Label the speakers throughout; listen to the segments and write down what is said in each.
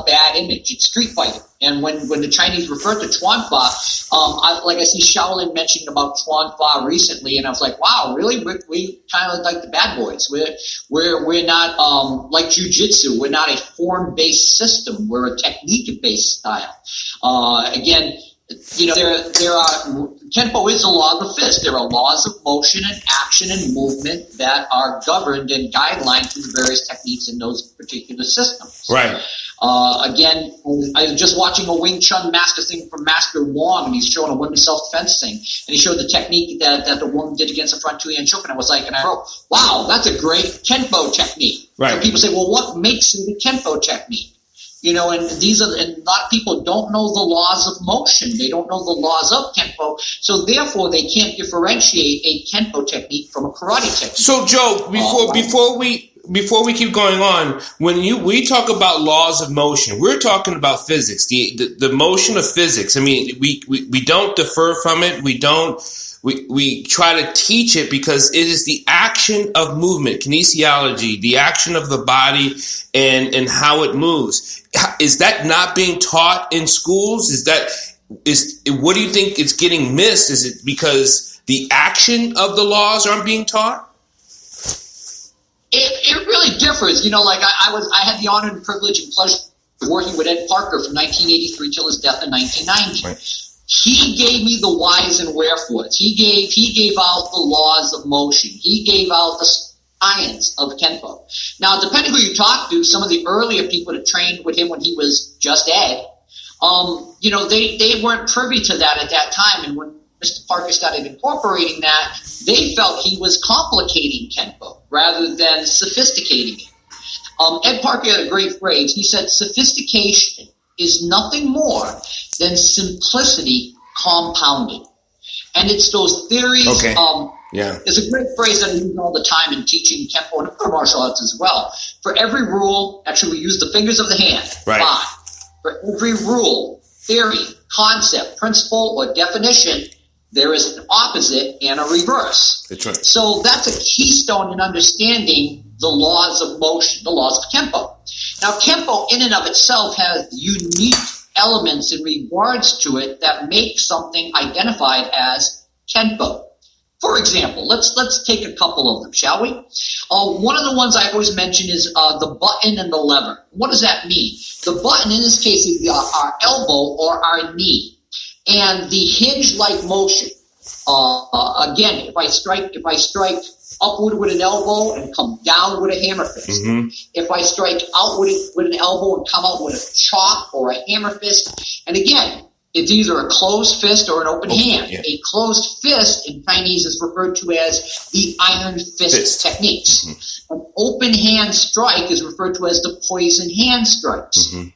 Speaker 1: bad image. It's street fighting. And when the Chinese refer to Chuan Fa, I see Shaolin mentioning about Chuan Fa recently, and I was like, wow, really? We kind of like the bad boys. We're not like jiu-jitsu. We're not a form-based system. We're a technique-based style. Again, there are Kenpo is the law of the fist. There are laws of motion and action and movement that are governed and guidelined through the various techniques in those particular systems.
Speaker 2: Right.
Speaker 1: Again, I was just watching a Wing Chun master thing from Master Wong, and he's showing a women's self-defense thing, and he showed the technique that the woman did against the front two hand choke, and I was like, and I wrote, wow, that's a great Kenpo technique.
Speaker 2: Right.
Speaker 1: And people say, well, what makes it a Kenpo technique? And a lot of people don't know the laws of motion. They don't know the laws of Kenpo, so therefore they can't differentiate a Kenpo technique from a karate technique. So, Joe,
Speaker 2: before we keep going on, when we talk about laws of motion, we're talking about physics, the motion of physics. I mean, we don't defer from it. We try to teach it because it is the action of movement, kinesiology, the action of the body and how it moves. Is that not being taught in schools? What do you think is getting missed? Is it because the action of the laws aren't being taught?
Speaker 1: It really differs. I had the honor and privilege and pleasure of working with Ed Parker from 1983 till his death in 1990. Right. He gave me the whys and wherefores. He gave out the laws of motion. He gave out the science of Kenpo. Now, depending who you talk to, some of the earlier people that trained with him when he was just Ed, they weren't privy to that at that time. And when Mr. Parker started incorporating that, they felt he was complicating Kenpo rather than sophisticating it. Ed Parker had a great phrase. He said, sophistication is nothing more than simplicity compounded. And it's those theories. Okay. There's a great phrase that I use all the time in teaching Kenpo and other martial arts as well. For every rule, actually we use the fingers of the hand. Right. 5. For every rule, theory, concept, principle, or definition, there is an opposite and a reverse.
Speaker 2: That's right.
Speaker 1: So that's a keystone in understanding the laws of motion, the laws of Kenpo. Now, Kenpo in and of itself has unique elements in regards to it that make something identified as Kenpo. For example, let's take a couple of them, shall we? One of the ones I always mention is the button and the lever. What does that mean? The button in this case is our elbow or our knee, and the hinge-like motion. Again, if I strike upward with an elbow and come down with a hammer fist. Mm-hmm. If I strike out with an elbow and come out with a chop or a hammer fist, and again, it's either a closed fist or an open hand. Yeah. A closed fist in Chinese is referred to as the iron fist techniques. Mm-hmm. An open hand strike is referred to as the poison hand strikes. Mm-hmm.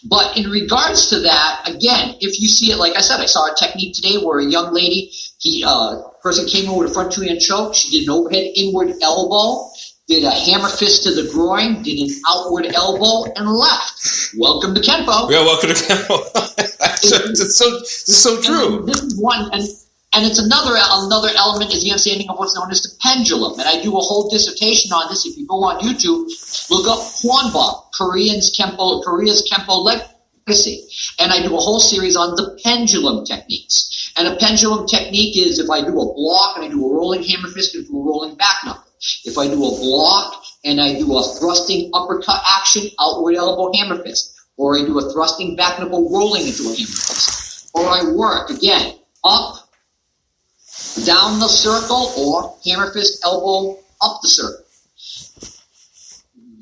Speaker 1: But in regards to that, again, if you see it, like I said, I saw a technique today where a young lady, person came in with a front two-hand choke. She did an overhead inward elbow, did a hammer fist to the groin, did an outward elbow, and left. Welcome to Kenpo.
Speaker 2: Yeah, welcome to Kenpo. It's so true.
Speaker 1: And this is one, and it's another element is the understanding of what's known as the pendulum. And I do a whole dissertation on this. If you go on YouTube, look up Hwanba, Korea's Kenpo legacy. And I do a whole series on the pendulum techniques. And a pendulum technique is if I do a block and I do a rolling hammer fist and do a rolling back knuckle. If I do a block and I do a thrusting uppercut action, outward elbow hammer fist. Or I do a thrusting back knuckle rolling into a hammer fist. Or I work, again, up, down the circle, or hammer fist, elbow, up the circle.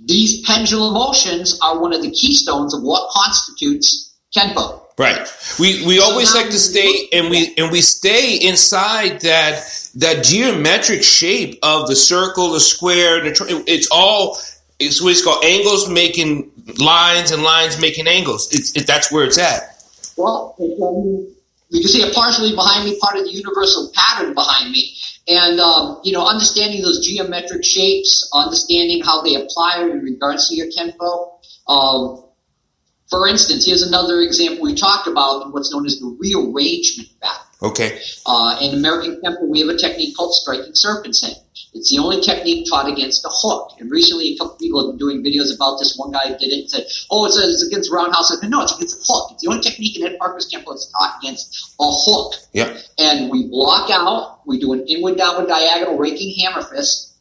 Speaker 1: These pendulum motions are one of the keystones of what constitutes Kenpo.
Speaker 2: Right. We always like to stay, and we stay inside that geometric shape of the circle, the square. It's what it's called angles making lines and lines making angles. That's where it's at.
Speaker 1: Well, you can see it partially behind me, part of the universal pattern behind me. And, understanding those geometric shapes, understanding how they apply in regards to your Kenpo. For instance, here's another example we talked about in what's known as the rearrangement pattern.
Speaker 2: Okay.
Speaker 1: In American Kenpo, we have a technique called striking serpent's hinge. It's the only technique taught against a hook. And recently, a couple people have been doing videos about this. One guy did it and said, "Oh, it's against roundhouse." I said, "No, it's against a hook. It's the only technique in Ed Parker's Kempo that's taught against a hook."
Speaker 2: Yeah.
Speaker 1: And we block out. We do an inward, downward, diagonal, raking hammer fist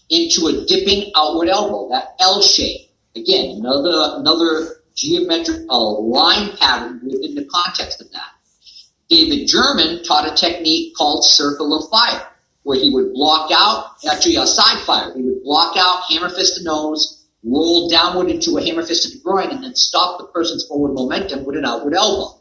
Speaker 1: into a dipping outward elbow. That L shape. Again, another geometric line pattern within the context of that. David German taught a technique called circle of fire, where he would block out, actually a side fire. He would block out, hammer fist to nose, roll downward into a hammer fist to the groin, and then stop the person's forward momentum with an outward elbow.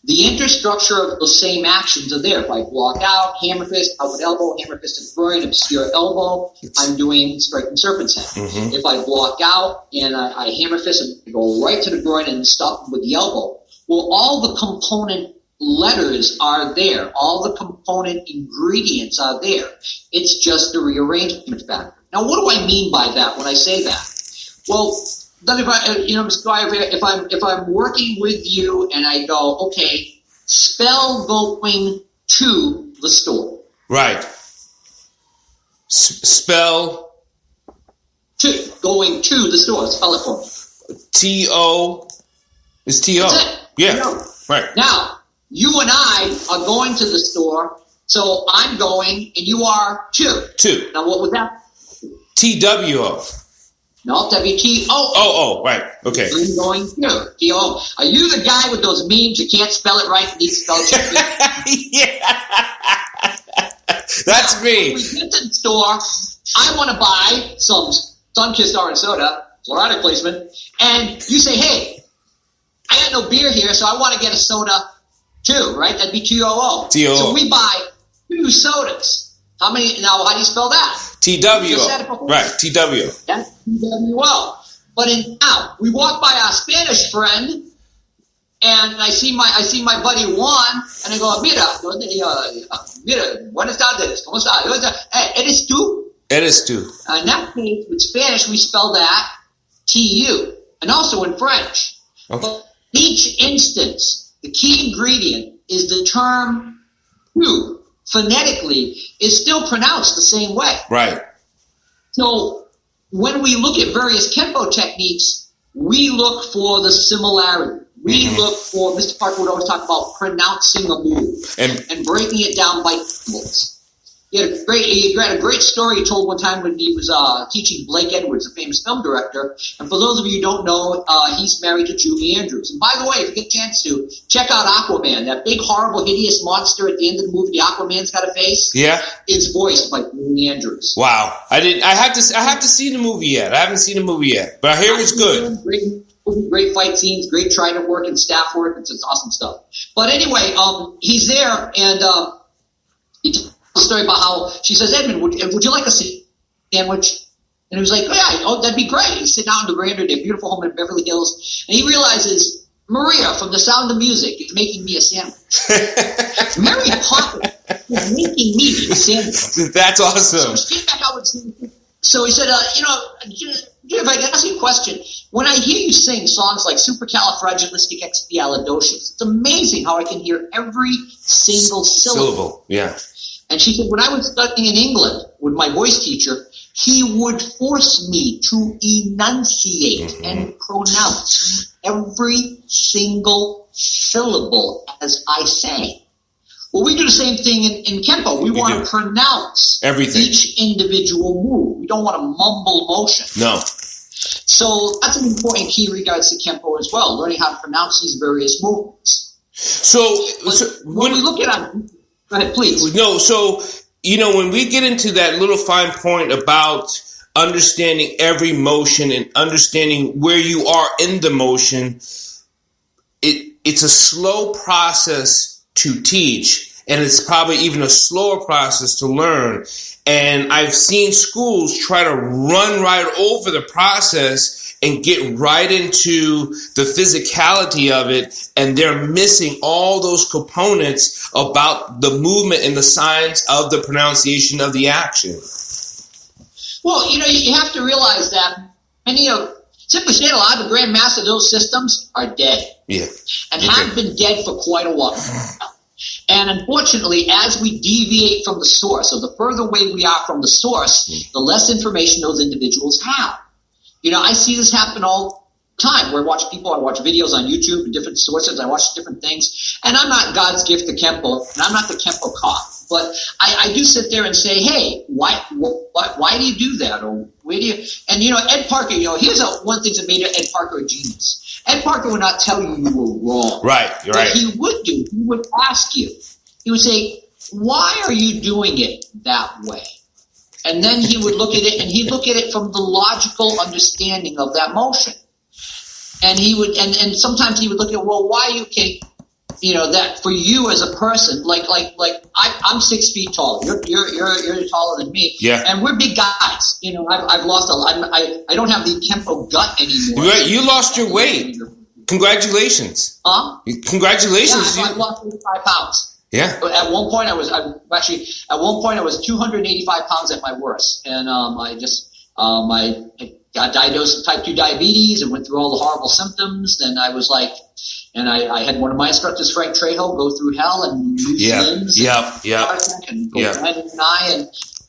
Speaker 1: The interstructure of the same actions are there. If I block out, hammer fist, outward elbow, hammer fist to the groin, obscure elbow, I'm doing striking serpent's head. Mm-hmm. If I block out and I hammer fist and go right to the groin and stop with the elbow, well, all the component letters are there. All the component ingredients are there. It's just a rearrangement factor. Now, what do I mean by that when I say that? Well, then if I'm working with you and I go, okay, spell going to the store.
Speaker 2: Right. Spell.
Speaker 1: Going to the store. Spell it for me.
Speaker 2: T-O. It's T-O.
Speaker 1: That's it.
Speaker 2: Yeah.
Speaker 1: T-O.
Speaker 2: Right.
Speaker 1: Now, you and I are going to the store, so I'm going and you are too.
Speaker 2: Two.
Speaker 1: Now, what was that?
Speaker 2: T-W-O.
Speaker 1: No, W-T-O.
Speaker 2: Oh, right. Okay.
Speaker 1: I'm going to. T-O. Are you the guy with those memes you can't spell it right and need to spell check?
Speaker 2: Yeah. That's me.
Speaker 1: When we get to the store, I want to buy some Sunkist orange soda, Florida placement, and you say, hey, I got no beer here, so I want to get a soda too, right? That'd be T-O-O.
Speaker 2: T-O-O.
Speaker 1: So we buy 2 sodas. How many? Now, how do you spell that?
Speaker 2: T-W-O. Right, T-W-O.
Speaker 1: That's T-W-O. But now, we walk by our Spanish friend, and I see my buddy Juan, and I go, mira, buenas tardes, ¿cómo estás? Hey, ¿eres tú?
Speaker 2: Eres tú.
Speaker 1: In that case, with Spanish, we spell that T-U, and also in French.
Speaker 2: Okay.
Speaker 1: But each instance, the key ingredient is the term "tu." Phonetically, is still pronounced the same way.
Speaker 2: Right.
Speaker 1: So when we look at various Kempo techniques, we look for the similarity. We look for, Mr. Parker would always talk about pronouncing a move and breaking it down by syllables. He had a great story he told one time when he was teaching Blake Edwards, a famous film director. And for those of you who don't know, he's married to Julie Andrews. And by the way, if you get a chance to, check out Aquaman. That big, horrible, hideous monster at the end of the movie, the Aquaman's got a face.
Speaker 2: Yeah.
Speaker 1: Is voiced by Julie Andrews.
Speaker 2: Wow. I have to see the movie yet. I haven't seen the movie yet, but I hear it's good.
Speaker 1: Great fight scenes, great trident work and staff work. It's awesome stuff. But anyway, he's there, and he tells a story about how she says, Edmund, would you like a sandwich? And he was like, oh, that'd be great. He's sitting out in the veranda, their beautiful home in Beverly Hills, and he realizes Maria from The Sound of Music is making me a sandwich. Mary Poppins is making me a sandwich.
Speaker 2: That's awesome.
Speaker 1: So he said, if I can ask you a question, when I hear you sing songs like Supercalifragilisticexpialidocious, it's amazing how I can hear every single syllable.
Speaker 2: Yeah.
Speaker 1: And she said, when I was studying in England with my voice teacher, he would force me to enunciate and pronounce every single syllable as I sang. Well, we do the same thing in Kempo. We want to pronounce everything, each individual move. We don't want to mumble motion.
Speaker 2: No.
Speaker 1: So that's an important key in regards to Kempo as well, learning how to pronounce these various movements.
Speaker 2: So
Speaker 1: when we look at them, go ahead, please.
Speaker 2: No, so, when we get into that little fine point about understanding every motion and understanding where you are in the motion, it's a slow process to teach, and it's probably even a slower process to learn. And I've seen schools try to run right over the process and get right into the physicality of it, and they're missing all those components about the movement and the science of the pronunciation of the action.
Speaker 1: Well, you have to realize that simply said, a lot of the Grandmaster of those systems are dead.
Speaker 2: Yeah.
Speaker 1: And have been dead for quite a while. And unfortunately, as we deviate from the source, or the further away we are from the source, the less information those individuals have. I see this happen all the time, where I watch videos on YouTube and different sources, I watch different things, and I'm not God's gift to Kempo, and I'm not the Kempo cop, but I do sit there and say, hey, why do you do that? Or where do you, and Ed Parker, here's one thing that made Ed Parker a genius. Ed Parker would not tell you were wrong.
Speaker 2: Right, you're right.
Speaker 1: What he would do, he would ask you. He would say, why are you doing it that way? And then he would look at it, and he'd look at it from the logical understanding of that motion. And he would, and sometimes he would look at, well, why you can't, that for you as a person, like I'm 6 feet tall. You're taller than me.
Speaker 2: Yeah.
Speaker 1: And we're big guys. I've lost I don't have the Kempo gut anymore.
Speaker 2: Right. You lost your weight. Congratulations.
Speaker 1: Huh?
Speaker 2: Congratulations.
Speaker 1: Yeah, I lost 85 pounds.
Speaker 2: Yeah.
Speaker 1: At one point I was 285 pounds at my worst. And I got diagnosed with type 2 diabetes and went through all the horrible symptoms. And I was like, and I had one of my instructors, Frank Trejo, go through hell and lose limbs. And go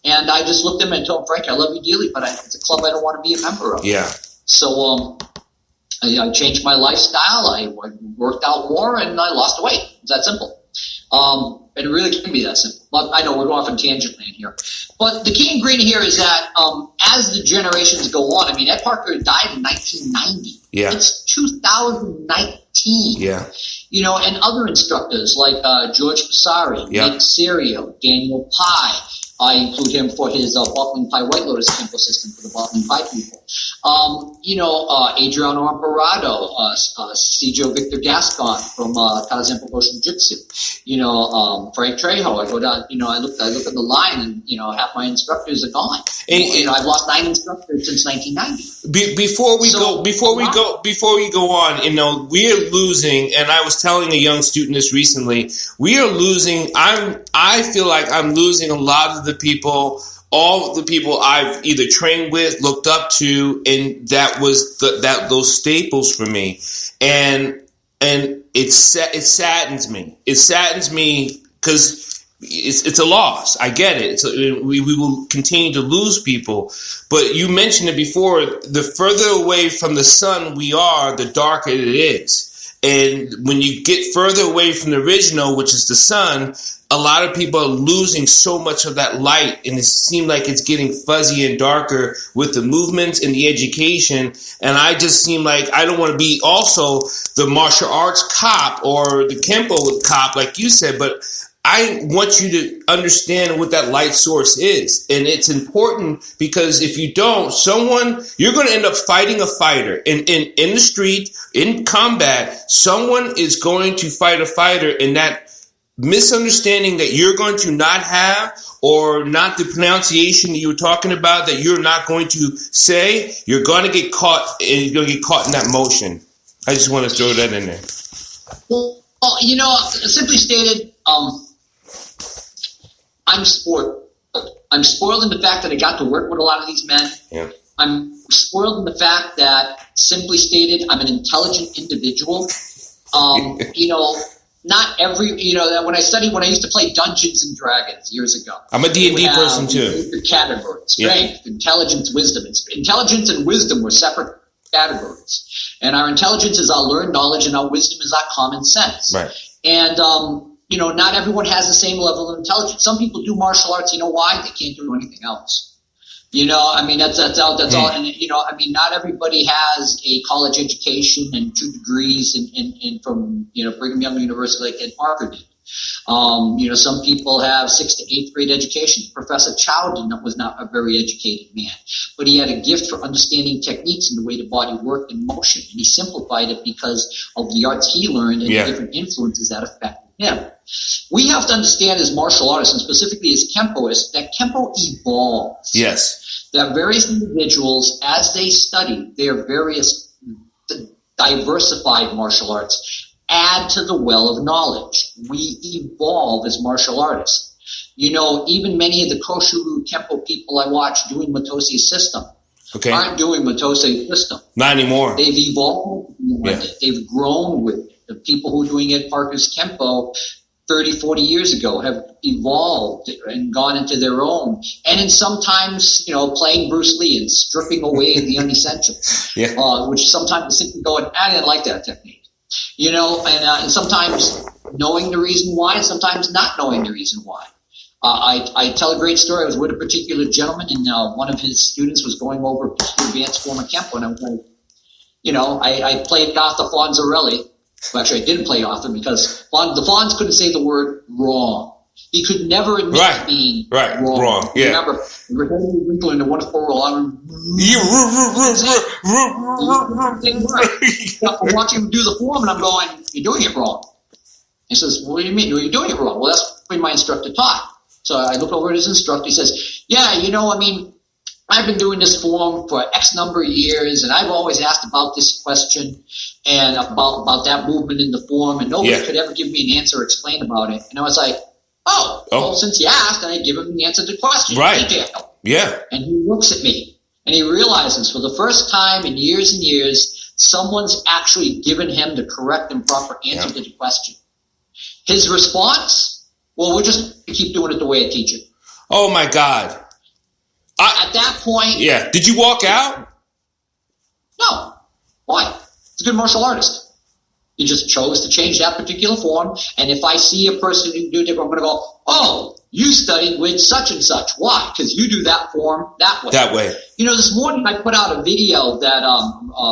Speaker 1: and I just looked at him and told him, Frank, I love you dearly, but it's a club I don't want to be a member of.
Speaker 2: Yeah.
Speaker 1: So I changed my lifestyle. I worked out more and I lost weight. It's that simple. And it really can be that simple. I know we're going off on tangent land here. But the key ingredient here is that as the generations go on, Ed Parker died in 1990.
Speaker 2: Yeah.
Speaker 1: It's 2019.
Speaker 2: Yeah.
Speaker 1: And other instructors like George Passari, Nick Serio, Daniel Pye. I include him for his Buckling Pie White Lotus Tempo system for the Buckling Pie people. Adriano Imperato, Cjo Victor Gascon from Kazempo Boshin Jitsu. Frank Trejo. I go down. I look at the line, and half my instructors are gone. I've lost 9 instructors since 1990. Before we
Speaker 2: go on, we are losing. And I was telling a young student this recently. We are losing. I feel like I'm losing a lot of the people. All the people I've either trained with, looked up to, and that was those staples for me, and it saddens me. It saddens me because it's a loss. I get it. We will continue to lose people, but you mentioned it before. The further away from the sun we are, the darker it is. And when you get further away from the original, which is the sun, a lot of people are losing so much of that light, and it seems like it's getting fuzzy and darker with the movements and the education. And I just seem like I don't want to be also the martial arts cop or the Kempo cop, like you said, but I want you to understand what that light source is. And it's important because if you don't, you're going to end up fighting a fighter in the street, in combat. Someone is going to fight a fighter, and that misunderstanding that you're going to not have, or not the pronunciation that you were talking about that you're not going to say, you're going to get caught, and you're going to get caught in that motion. I just want to throw that in there.
Speaker 1: Well, simply stated, I'm spoiled. I'm spoiled in the fact that I got to work with a lot of these men.
Speaker 2: Yeah.
Speaker 1: I'm spoiled in the fact that, simply stated, I'm an intelligent individual. Not every, when I used to play Dungeons and Dragons years ago.
Speaker 2: I'm a D&D person too.
Speaker 1: Categories, strength, intelligence, wisdom. Intelligence and wisdom were separate categories. And our intelligence is our learned knowledge, and our wisdom is our common sense.
Speaker 2: Right.
Speaker 1: And, not everyone has the same level of intelligence. Some people do martial arts, why? They can't do anything else. That's all. And, not everybody has a college education and 2 degrees and from, Brigham Young University like Ed Parker did. Some people have 6th to 8th grade education. Professor Chow was not a very educated man, but he had a gift for understanding techniques and the way the body worked in motion. And he simplified it because of the arts he learned and the different influences that affected him. We have to understand as martial artists, and specifically as Kempoists, that Kempo evolves.
Speaker 2: Yes.
Speaker 1: That various individuals, as they study their various diversified martial arts, add to the well of knowledge. We evolve as martial artists. Even many of the Koshu Kempo people I watch doing Matosi's system aren't doing Matosi's system.
Speaker 2: Not anymore.
Speaker 1: They've evolved with it. They've grown with it. The people who are doing Ed Parker's Kempo, 30, 40 years ago have evolved and gone into their own. And in sometimes, playing Bruce Lee and stripping away the unessential, which sometimes simply going, I didn't like that technique, and sometimes knowing the reason why, and sometimes not knowing the reason why. I tell a great story. I was with a particular gentleman, and one of his students was going over the advanced form of Kempo, and I was like, I played Arthur Fonzarelli. Well, actually, I didn't play Arthur because the Fonz couldn't say the word wrong. He could never admit being wrong. Yeah. Remember Winkle in the Wonderful World. I'm watching him do the form, and I'm going, "You're doing it wrong." He says, "What do you mean? You're doing it wrong?" Well, that's what my instructor taught. So I look over at his instructor. He says, "Yeah, I've been doing this form for X number of years, and I've always asked about this question and about that movement in the form, and nobody could ever give me an answer or explain about it." And I was like, well, since you asked, and I give him the answer to the question.
Speaker 2: Right.
Speaker 1: Detail.
Speaker 2: Yeah.
Speaker 1: And he looks at me, and he realizes for the first time in years and years, someone's actually given him the correct and proper answer to the question. His response, well, we'll just keep doing it the way I teach it.
Speaker 2: Oh, my God.
Speaker 1: At that point...
Speaker 2: Yeah. Did you walk out?
Speaker 1: No. Why? He's a good martial artist. He just chose to change that particular form. And if I see a person who do different, I'm going to go, oh, you studied with such and such. Why? Because you do that form that way.
Speaker 2: That way.
Speaker 1: This morning I put out a video that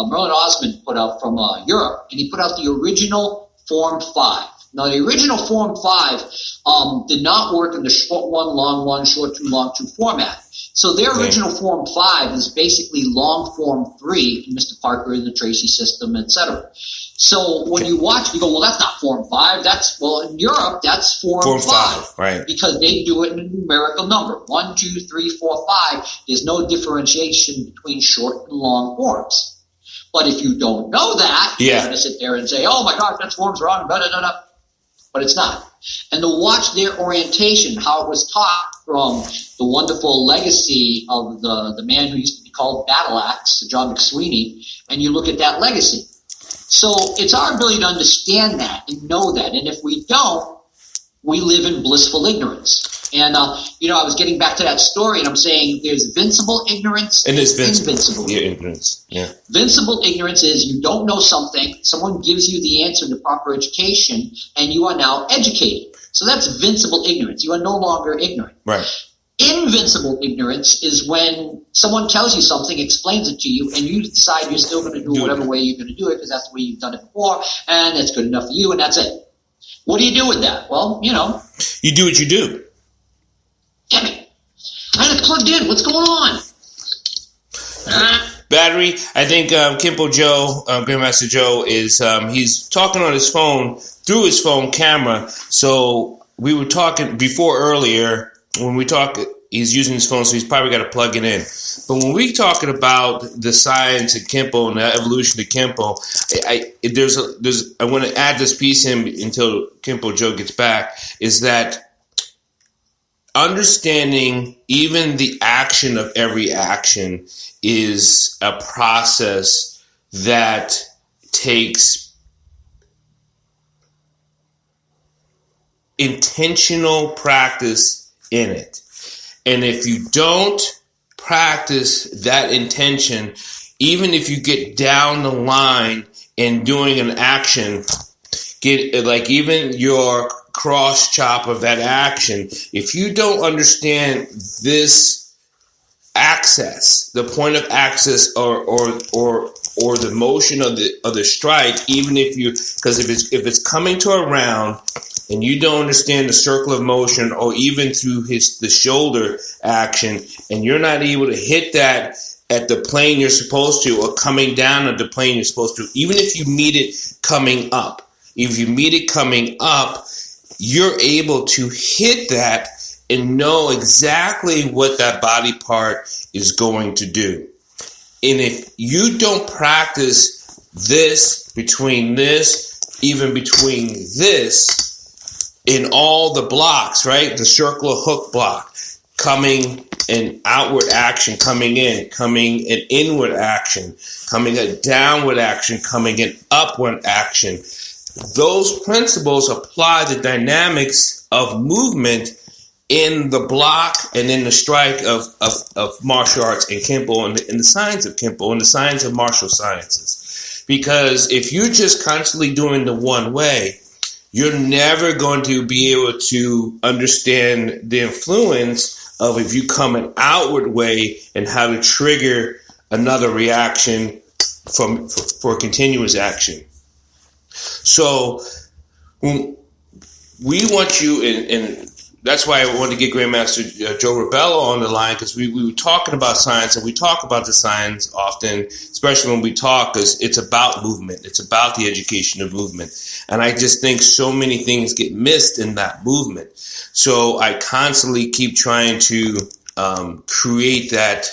Speaker 1: Merlin Osmond put out from Europe, and he put out the original Form 5. Now, the original Form 5 did not work in the short one, long one, short two, long two format. So their original Form 5 is basically long Form 3 in Mr. Parker and the Tracy system, etc. So when you watch, you go, well, that's not Form 5. In Europe, that's Form 5.
Speaker 2: Right.
Speaker 1: Because they do it in a numerical number. 1, 2, 3, 4, 5. There's no differentiation between short and long forms. But if you don't know that, you're going to sit there and say, oh, my God, that form's wrong, da-da-da-da. But it's not. And to watch their orientation, how it was taught from the wonderful legacy of the man who used to be called Battle Axe, John McSweeney, and you look at that legacy. So it's our ability to understand that and know that. And if we don't, we live in blissful ignorance. And, I was getting back to that story, and I'm saying there's vincible ignorance
Speaker 2: and there's
Speaker 1: invincible
Speaker 2: ignorance. Yeah.
Speaker 1: Vincible ignorance is you don't know something, someone gives you the answer to proper education, and you are now educated. So that's vincible ignorance. You are no longer ignorant.
Speaker 2: Right.
Speaker 1: Invincible ignorance is when someone tells you something, explains it to you, and you decide you're still going to do whatever way you're going to do it because that's the way you've done it before, and it's good enough for you, and that's it. What do you do with that? Well,
Speaker 2: you do what you do.
Speaker 1: Damn it. I had it plugged in. What's going on?
Speaker 2: Battery. I think Kempo Joe, Grandmaster Joe, is he's talking on his phone through his phone camera. So we were talking before earlier when we talk. He's using his phone, so he's probably got to plug it in. But when we talking about the science of Kempo and the evolution of Kempo, I want to add this piece in until Kempo Joe gets back. Is that understanding even the action of every action is a process that takes intentional practice in it. And if you don't practice that intention, even if you get down the line in doing an action, even your cross chop of that action, if you don't understand this access, the point of access or the motion of the strike, even because if it's coming to a round and you don't understand the circle of motion or even through the shoulder action, and you're not able to hit that at the plane you're supposed to or coming down at the plane you're supposed to, even if you meet it coming up, you're able to hit that and know exactly what that body part is going to do. And if you don't practice this, between this, even between this, in all the blocks, right? The circle of hook block, coming and outward action, coming in, coming an inward action, coming a downward action, coming an upward action. those principles apply the dynamics of movement in the block and in the strike of martial arts and Kempo and the science of Kempo and the science of martial sciences. Because if you're just constantly doing the one way, you're never going to be able to understand the influence of if you come an outward way and how to trigger another reaction for continuous action. So we want you, and that's why I wanted to get Grandmaster Joe Rebelo on the line, because we were talking about science, and we talk about the science often, especially when we talk, because it's about movement. It's about the education of movement. And I just think so many things get missed in that movement. So I constantly keep trying to create that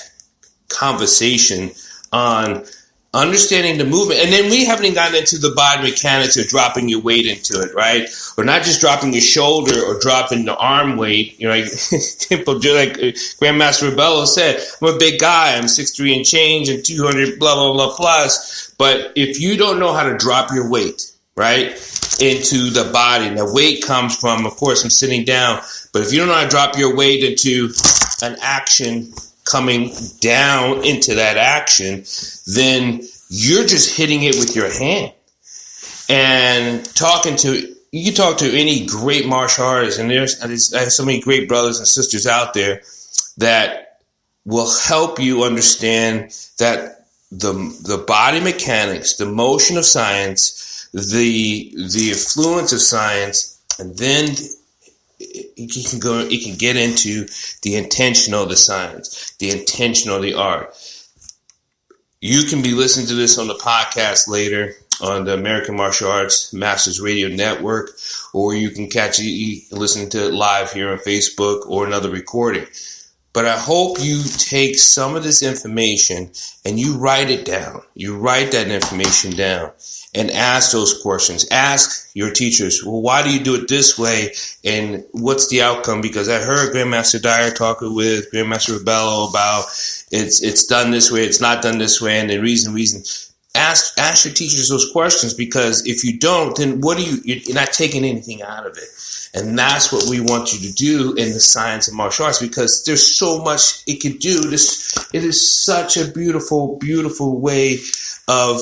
Speaker 2: conversation on understanding the movement. And then we haven't gotten into the body mechanics of dropping your weight into it, right? Or not just dropping your shoulder or dropping the arm weight. You know, like Grandmaster Rebelo said, I'm a big guy. I'm 6'3" and change and 200 blah, blah, blah plus. But if you don't know how to drop your weight, right, into the body, and the weight comes from, of course, from sitting down. But if you don't know how to drop your weight into an action coming down into that action, then you're just hitting it with your hand. And you can talk to any great martial artist, and I have so many great brothers and sisters out there that will help you understand that the body mechanics, the motion of science, the influence of science, and then it can get into the intentional of the science, the intentional of the art. You can be listening to this on the podcast later on the American Martial Arts Masters Radio Network, or you can listen to it live here on Facebook or another recording. But I hope you take some of this information and you write it down. You write that information down and ask those questions. Ask your teachers, well, why do you do it this way? And what's the outcome? Because I heard Grandmaster Dyer talking with Grandmaster Rebelo about it's done this way, it's not done this way, and the reason. Ask your teachers those questions, because if you don't, then you're not taking anything out of it. And that's what we want you to do in the science of martial arts, because there's so much it can do. It is such a beautiful, beautiful way of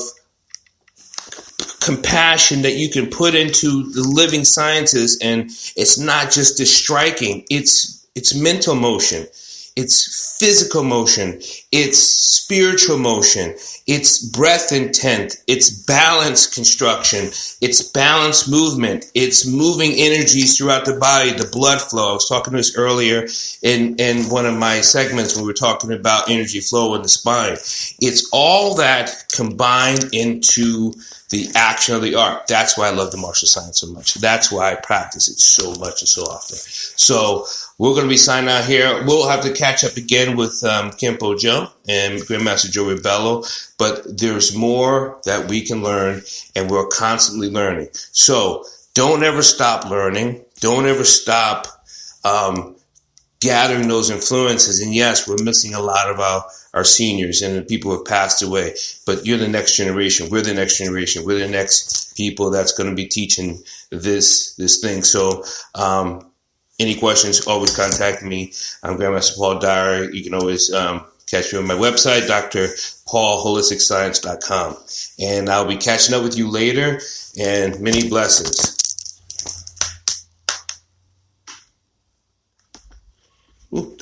Speaker 2: compassion that you can put into the living sciences. And it's not just the striking, it's mental motion, it's physical motion, it's spiritual motion, it's breath intent, it's balance construction, it's balance movement, it's moving energies throughout the body, the blood flow. I was talking to this earlier in one of my segments when we were talking about energy flow in the spine. It's all that combined into the action of the art. That's why I love the martial science so much. That's why I practice it so much and so often. So we're going to be signing out here. We'll have to catch up again with Kempo Joe and Grandmaster Joe Rebelo, but there's more that we can learn, and we're constantly learning. So don't ever stop learning. Don't ever stop gathering those influences. And yes, we're missing a lot of our seniors and the people who have passed away, but you're the next generation. We're the next generation. We're the next people that's going to be teaching this thing. So any questions, always contact me. I'm Grandmaster Paul Dyer. You can always catch me on my website, DrPaulHolisticScience.com. And I'll be catching up with you later, and many blessings. Ooh,